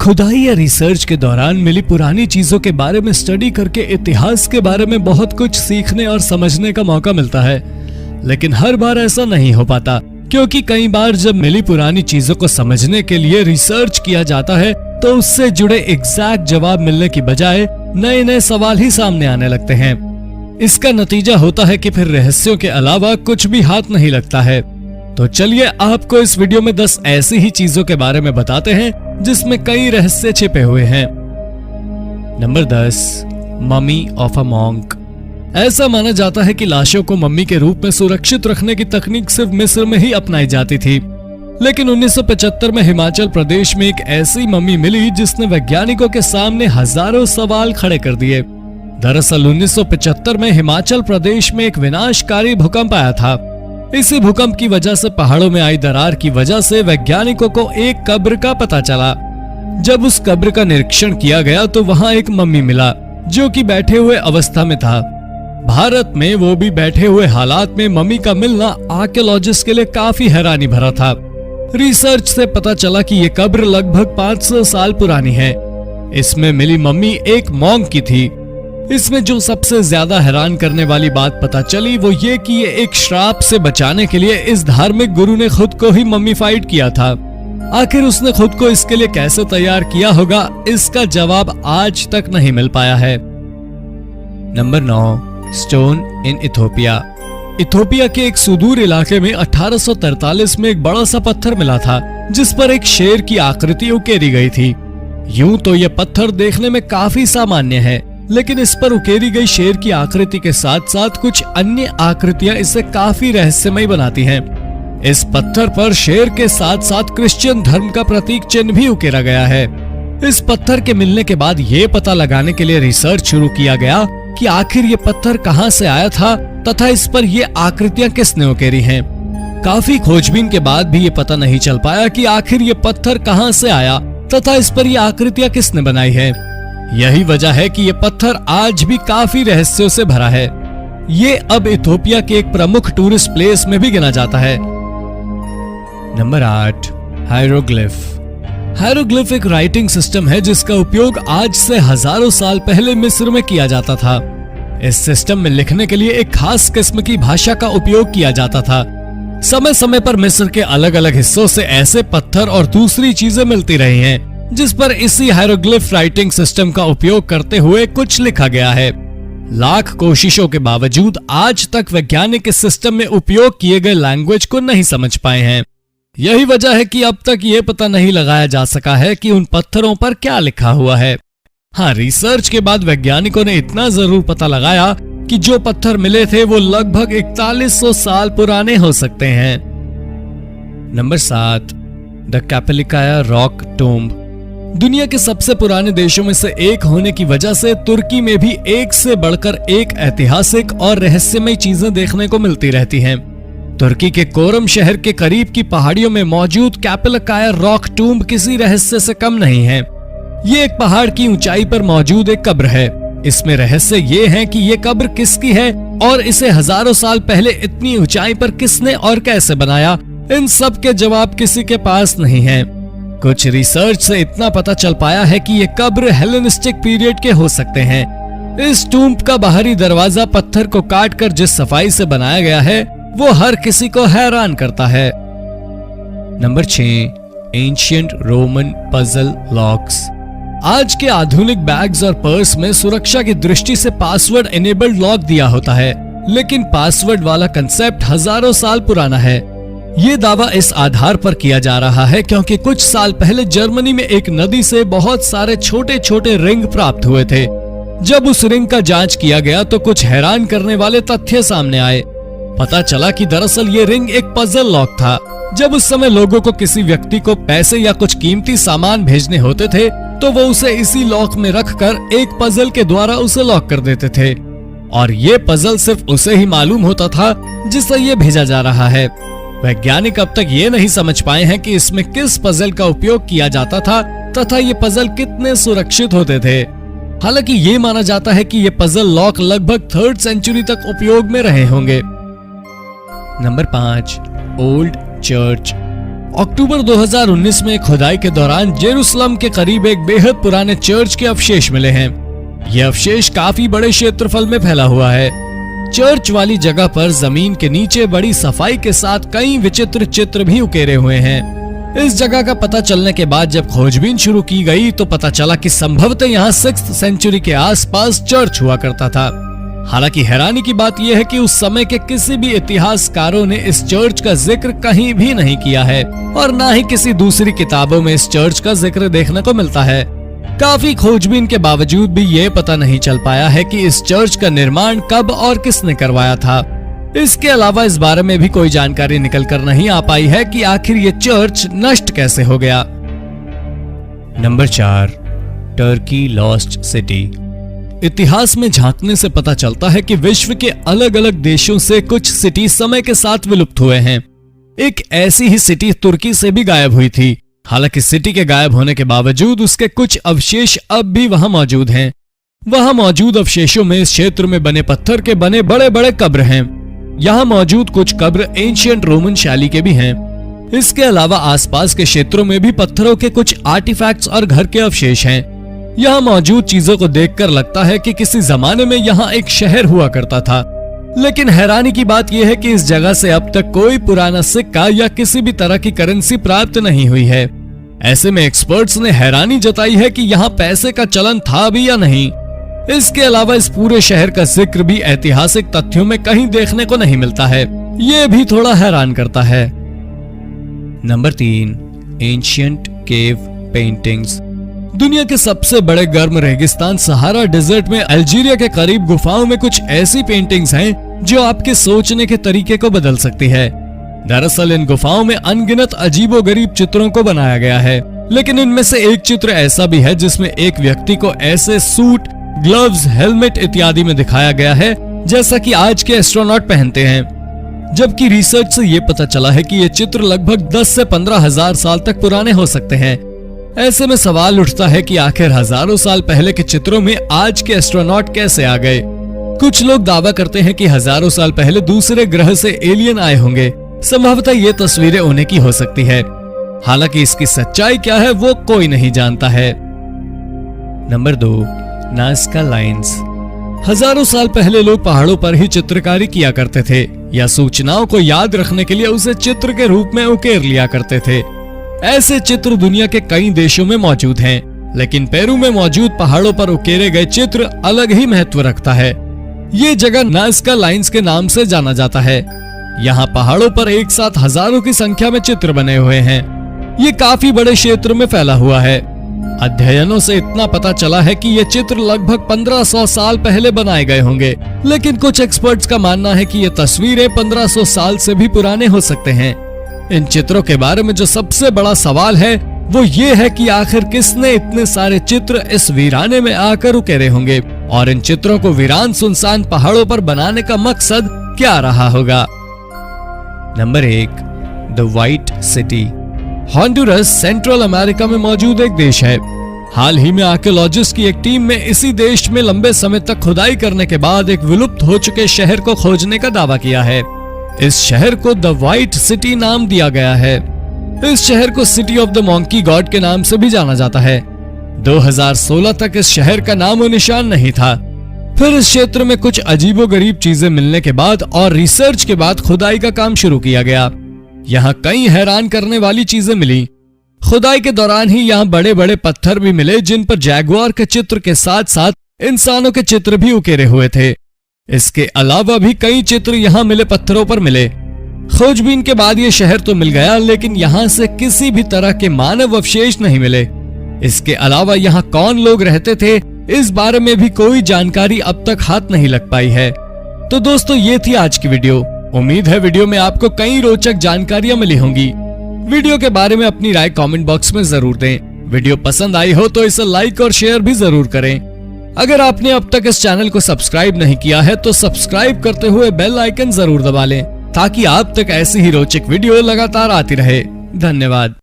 खुदाई या रिसर्च के दौरान मिली पुरानी चीजों के बारे में स्टडी करके इतिहास के बारे में बहुत कुछ सीखने और समझने का मौका मिलता है, लेकिन हर बार ऐसा नहीं हो पाता, क्योंकि कई बार जब मिली पुरानी चीजों को समझने के लिए रिसर्च किया जाता है तो उससे जुड़े एग्जैक्ट जवाब मिलने की बजाय नए नए सवाल ही सामने आने लगते हैं। इसका नतीजा होता है कि फिर रहस्यों के अलावा कुछ भी हाथ नहीं लगता है। तो चलिए आपको इस वीडियो में 10 ऐसी ही चीजों के बारे में बताते हैं जिसमें कई रहस्य छिपे हुए हैं। Number 10, mummy of a monk. ऐसा माना जाता है कि लाशों को मम्मी के रूप में सुरक्षित रखने की तकनीक सिर्फ मिस्र में ही अपनाई जाती थी, लेकिन 1975 में हिमाचल प्रदेश में एक ऐसी मम्मी मिली जिसने वैज्ञानिकों के सामने हजारों सवाल खड़े कर दिए। दरअसल 1975 में हिमाचल प्रदेश में एक विनाशकारी भूकंप आया था। इसी भूकंप की वजह से पहाड़ों में आई दरार की वजह से वैज्ञानिकों को एक कब्र का पता चला। जब उस कब्र का निरीक्षण किया गया तो वहां एक मम्मी मिला जो कि बैठे हुए अवस्था में था। भारत में वो भी बैठे हुए हालात में मम्मी का मिलना आर्कियोलॉजिस्ट के लिए काफी हैरानी भरा था। रिसर्च से पता चला कि ये कब्र लगभग 500 साल पुरानी है। इसमें मिली मम्मी एक मॉन्क की थी। इसमें जो सबसे ज्यादा हैरान करने वाली बात पता चली वो ये कि ये एक श्राप से बचाने के लिए इस धार्मिक गुरु ने खुद को ही मम्मीफाइड किया था। आखिर उसने खुद को इसके लिए कैसे तैयार किया होगा, इसका जवाब आज तक नहीं मिल पाया है। Number 9, stone in Ethiopia. Ethiopia के एक सुदूर इलाके में 1843 में एक बड़ा सा पत्थर मिला था जिस पर एक शेर की आकृति उकेरी गई थी। यूं तो यह पत्थर देखने में काफी सामान्य है, लेकिन इस पर उकेरी गई शेर की आकृति के साथ साथ कुछ अन्य आकृतियां इसे काफी रहस्यमय बनाती हैं। इस पत्थर पर शेर के साथ साथ क्रिश्चियन धर्म का प्रतीक चिन्ह भी उकेरा गया है। इस पत्थर के मिलने के बाद ये पता लगाने के लिए रिसर्च शुरू किया गया कि आखिर ये पत्थर कहां से आया था तथा इस पर ये आकृतियां किसने उकेरी हैं। काफी खोजबीन के बाद भी ये पता नहीं चल पाया कि आखिर ये पत्थर कहां से आया तथा इस पर ये आकृतियां किसने बनाई है। यही वजह है कि ये पत्थर आज भी काफी रहस्यों से भरा है। ये अब इथोपिया के एक प्रमुख टूरिस्ट प्लेस में भी गिना जाता है। नंबर 8, हायरोग्लिफ। हायरोग्लिफ एक राइटिंग सिस्टम है जिसका उपयोग आज से हजारों साल पहले मिस्र में किया जाता था। इस सिस्टम में लिखने के लिए एक खास किस्म की भाषा का उपयोग किया जाता था। समय समय पर मिस्र के अलग अलग हिस्सों से ऐसे पत्थर और दूसरी चीजें मिलती रही हैं जिस पर इसी हायरोग्लिफ राइटिंग सिस्टम का उपयोग करते हुए कुछ लिखा गया है। लाख कोशिशों के बावजूद आज तक वैज्ञानिक इस सिस्टम में उपयोग किए गए लैंग्वेज को नहीं समझ पाए हैं। यही वजह है कि अब तक ये पता नहीं लगाया जा सका है कि उन पत्थरों पर क्या लिखा हुआ है। हाँ, रिसर्च के बाद वैज्ञानिकों ने इतना जरूर पता लगाया कि जो पत्थर मिले थे वो लगभग 4100 साल पुराने हो सकते हैं। नंबर 7, द कैपेलिकाया रॉक टूम्ब। दुनिया के सबसे पुराने देशों में से एक होने की वजह से तुर्की में भी एक से बढ़कर एक ऐतिहासिक और रहस्यमय चीजें देखने को मिलती रहती हैं। तुर्की के कोरम शहर के करीब की पहाड़ियों में मौजूद कैपेलिकाया रॉक टूम्ब किसी रहस्य से कम नहीं है। ये एक पहाड़ की ऊंचाई पर मौजूद एक कब्र है। इसमें रहस्य ये है कि ये कब्र किसकी है और इसे हजारों साल पहले इतनी ऊंचाई पर किसने और कैसे बनाया, इन सब के जवाब किसी के पास नहीं है। कुछ रिसर्च से इतना पता चल पाया है कि ये कब्र हेलेनिस्टिक पीरियड के हो सकते हैं। इस टूम्ब का बाहरी दरवाजा पत्थर को काटकर जिस सफाई से बनाया गया है वो हर किसी को हैरान करता है। Number 6, ancient Roman puzzle locks. आज के आधुनिक बैग्स और पर्स में सुरक्षा की दृष्टि से पासवर्ड इनेबल्ड लॉक दिया होता है, लेकिन पासवर्ड वाला कंसेप्ट हजारों साल पुराना है। ये दावा इस आधार पर किया जा रहा है क्योंकि कुछ साल पहले जर्मनी में एक नदी से बहुत सारे छोटे छोटे रिंग प्राप्त हुए थे। जब उस रिंग का जांच किया गया तो कुछ हैरान करने वाले तथ्य सामने आए। पता चला कि दरअसल ये रिंग एक पजल लॉक था। जब उस समय लोगों को किसी व्यक्ति को पैसे या कुछ कीमती सामान भेजने होते थे तो वो उसे इसी लॉक में रखकर एक पजल के द्वारा उसे लॉक कर देते थे, और ये पजल सिर्फ उसे ही मालूम होता था जिसे ये भेजा जा रहा है। वैज्ञानिक अब तक ये नहीं समझ पाए हैं कि इसमें किस पजल का उपयोग किया जाता था तथा ये पजल कितने सुरक्षित होते थे। हालांकि ये माना जाता है कि ये पजल लॉक लगभग 3rd सेंचुरी तक उपयोग में रहे होंगे। Number 5, old church. अक्टूबर 2019 में खुदाई के दौरान जेरूसलम के करीब एक बेहद पुराने चर्च के अवशेष मिले हैं। ये अवशेष काफी बड़े क्षेत्रफल में फैला हुआ है। चर्च वाली जगह पर जमीन के नीचे बड़ी सफाई के साथ कई विचित्र चित्र भी उकेरे हुए हैं। इस जगह का पता चलने के बाद जब खोजबीन शुरू की गई तो पता चला कि संभवतः यहाँ 6th सेंचुरी के आसपास चर्च हुआ करता था। हालांकि हैरानी की बात यह है कि उस समय के किसी भी इतिहासकारों ने इस चर्च का जिक्र कहीं भी नहीं किया है और न ही किसी दूसरी किताबों में इस चर्च का जिक्र देखने को मिलता है। काफी खोजबीन के बावजूद भी ये पता नहीं चल पाया है कि इस चर्च का निर्माण कब और किसने करवाया था। इसके अलावा इस बारे में भी कोई जानकारी निकल कर नहीं आ पाई है कि आखिर ये चर्च नष्ट कैसे हो गया। Number 4, Turkey lost city. इतिहास में झांकने से पता चलता है कि विश्व के अलग अलग देशों से कुछ सिटी समय के साथ विलुप्त हुए हैं। एक ऐसी ही सिटी तुर्की से भी गायब हुई थी। हालांकि सिटी के गायब होने के बावजूद उसके कुछ अवशेष अब भी वहां मौजूद हैं। वहां मौजूद अवशेषों में इस क्षेत्र में बने पत्थर के बने बड़े बड़े कब्र हैं। यहाँ मौजूद कुछ कब्र एंशिएंट रोमन शैली के भी हैं। इसके अलावा आसपास के क्षेत्रों में भी पत्थरों के कुछ आर्टिफैक्ट्स और घर के अवशेष हैं। यहाँ मौजूद चीजों को देखकर लगता है कि किसी जमाने में यहाँ एक शहर हुआ करता था। लेकिन हैरानी की बात यह है कि इस जगह से अब तक कोई पुराना सिक्का या किसी भी तरह की करेंसी प्राप्त नहीं हुई है। ऐसे में एक्सपर्ट्स ने हैरानी जताई है कि यहाँ पैसे का चलन था भी या नहीं। इसके अलावा इस पूरे शहर का जिक्र भी ऐतिहासिक तथ्यों में कहीं देखने को नहीं मिलता है। ये भी थोड़ा हैरान करता है। Number 3, ancient cave paintings. दुनिया के सबसे बड़े गर्म रेगिस्तान सहारा डेजर्ट में अल्जीरिया के करीब गुफाओं में कुछ ऐसी पेंटिंग्स हैं जो आपके सोचने के तरीके को बदल सकती है। दरअसल इन गुफाओं में अनगिनत अजीबोगरीब चित्रों को बनाया गया है, लेकिन इनमें से एक चित्र ऐसा भी है जिसमें एक व्यक्ति को ऐसे सूट, ग्लव्स, हेलमेट इत्यादि में दिखाया गया है जैसा कि आज के एस्ट्रोनॉट पहनते हैं। जबकि रिसर्च से ये पता चला है कि ये चित्र लगभग 10 से 15 हजार साल तक पुराने हो सकते हैं। ऐसे में सवाल उठता है कि आखिर हजारों साल पहले के चित्रों में आज के एस्ट्रोनॉट कैसे आ गए। कुछ लोग दावा करते हैं कि हजारों साल पहले दूसरे ग्रह से एलियन आए होंगे। संभवतः ये तस्वीरें उन्हीं की हो सकती है। हालांकि इसकी सच्चाई क्या है वो कोई नहीं जानता है। Number 2, Nazca lines. हजारों साल पहले लोग पहाड़ों पर ही चित्रकारी किया करते थे या सूचनाओं को याद रखने के लिए उसे चित्र के रूप में उकेर लिया करते थे। ऐसे चित्र दुनिया के कई देशों में मौजूद हैं, लेकिन पेरू में मौजूद पहाड़ों पर उकेरे गए चित्र अलग ही महत्व रखता है। ये जगह नाज़का लाइन्स के नाम से जाना जाता है। यहाँ पहाड़ों पर एक साथ हजारों की संख्या में चित्र बने हुए हैं। ये काफी बड़े क्षेत्र में फैला हुआ है। अध्ययनों से इतना पता चला है कि ये चित्र लगभग 1500 साल पहले बनाए गए होंगे, लेकिन कुछ एक्सपर्ट्स का मानना है कि ये तस्वीरें 1500 साल से भी पुराने हो सकते हैं। इन चित्रों के बारे में जो सबसे बड़ा सवाल है वो ये है कि आखिर किसने इतने सारे चित्र इस वीराने में आकर उकेरे होंगे और इन चित्रों को वीरान सुनसान पहाड़ों पर बनाने का मकसद क्या रहा होगा। Number 1, the white city. Honduras Central America में मौजूद एक देश है। हाल ही में आर्कियोलॉजिस्ट की एक टीम में इसी देश में लंबे समय तक खुदाई करने के बाद एक विलुप्त हो चुके शहर को खोजने का दावा किया है। इस शहर को द व्हाइट सिटी नाम दिया गया है। इस शहर को city of the monkey God के नाम से भी जाना जाता है। 2016 तक इस शहर का नामो निशान नहीं था। फिर इस क्षेत्र में कुछ अजीबोगरीब चीजें मिलने के बाद और रिसर्च के बाद खुदाई का काम शुरू किया गया। यहाँ कई हैरान करने वाली चीजें मिली। खुदाई के दौरान ही यहाँ बड़े बड़े पत्थर भी मिले जिन पर जैगुआर के चित्र के साथ साथ इंसानों के चित्र भी उकेरे हुए थे। इसके अलावा भी कई चित्र यहाँ मिले पत्थरों पर मिले। खोजबीन के बाद ये शहर तो मिल गया, लेकिन यहाँ से किसी भी तरह के मानव अवशेष नहीं मिले। इसके अलावा यहाँ कौन लोग रहते थे इस बारे में भी कोई जानकारी अब तक हाथ नहीं लग पाई है। तो दोस्तों ये थी आज की वीडियो। उम्मीद है वीडियो में आपको कई रोचक जानकारियां मिली होंगी। वीडियो के बारे में अपनी राय कमेंट बॉक्स में जरूर दें। वीडियो पसंद आई हो तो इसे लाइक और शेयर भी जरूर करें। अगर आपने अब तक इस चैनल को सब्सक्राइब नहीं किया है तो सब्सक्राइब करते हुए बेल आइकन जरूर दबा लें ताकि आप तक ऐसी ही रोचक वीडियो लगातार आती रहे। धन्यवाद।